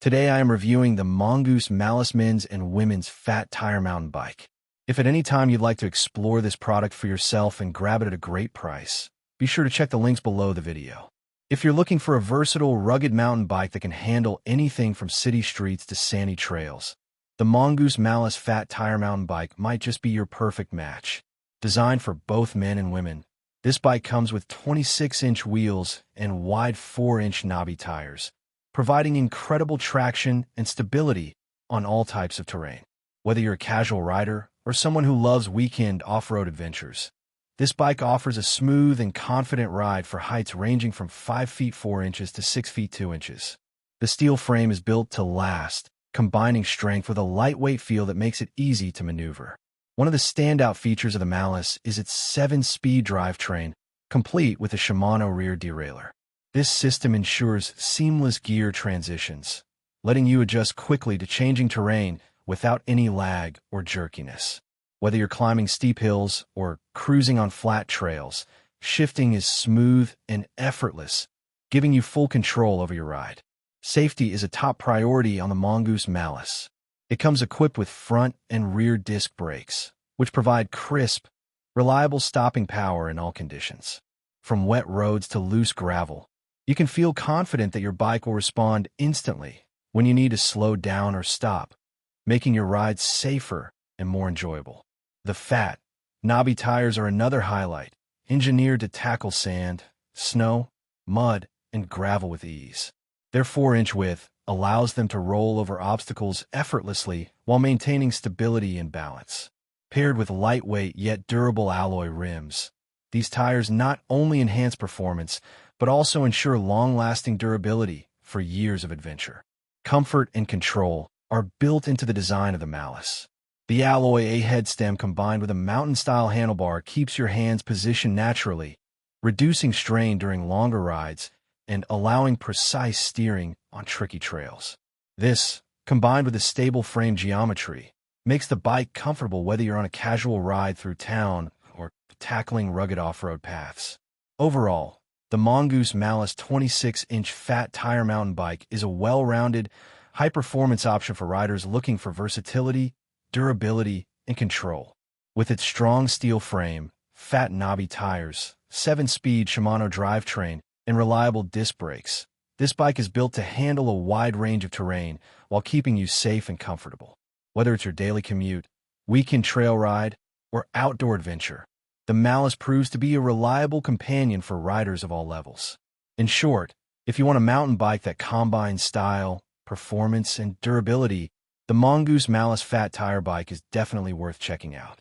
Today I am reviewing the Mongoose Malus men's and women's fat tire mountain bike. If at any time you'd like to explore this product for yourself and grab it at a great price, be sure to check the links below the video. If you're looking for a versatile, rugged mountain bike that can handle anything from city streets to sandy trails, the Mongoose Malus fat tire mountain bike might just be your perfect match. Designed for both men and women, this bike comes with 26-inch wheels and wide 4-inch knobby tires, providing incredible traction and stability on all types of terrain. Whether you're a casual rider or someone who loves weekend off-road adventures, this bike offers a smooth and confident ride for heights ranging from 5 feet 4 inches to 6 feet 2 inches. The steel frame is built to last, combining strength with a lightweight feel that makes it easy to maneuver. One of the standout features of the Malus is its 7-speed drivetrain, complete with a Shimano rear derailleur. This system ensures seamless gear transitions, letting you adjust quickly to changing terrain without any lag or jerkiness. Whether you're climbing steep hills or cruising on flat trails, shifting is smooth and effortless, giving you full control over your ride. Safety is a top priority on the Mongoose Malus. It comes equipped with front and rear disc brakes, which provide crisp, reliable stopping power in all conditions. From wet roads to loose gravel, you can feel confident that your bike will respond instantly when you need to slow down or stop, making your ride safer and more enjoyable. The fat, knobby tires are another highlight, engineered to tackle sand, snow, mud, and gravel with ease. Their 4-inch width allows them to roll over obstacles effortlessly while maintaining stability and balance. Paired with lightweight yet durable alloy rims, these tires not only enhance performance, but also ensure long-lasting durability for years of adventure. Comfort and control are built into the design of the Malus. The alloy A-head stem combined with a mountain-style handlebar keeps your hands positioned naturally, reducing strain during longer rides and allowing precise steering on tricky trails. This, combined with a stable frame geometry, makes the bike comfortable whether you're on a casual ride through town or tackling rugged off-road paths. Overall, the Mongoose Malus 26-inch fat tire mountain bike is a well-rounded, high-performance option for riders looking for versatility, durability, and control. With its strong steel frame, fat knobby tires, 7-speed Shimano drivetrain, and reliable disc brakes, this bike is built to handle a wide range of terrain while keeping you safe and comfortable. Whether it's your daily commute, weekend trail ride, or outdoor adventure, the Malus proves to be a reliable companion for riders of all levels. In short, if you want a mountain bike that combines style, performance, and durability, the Mongoose Malus fat tire bike is definitely worth checking out.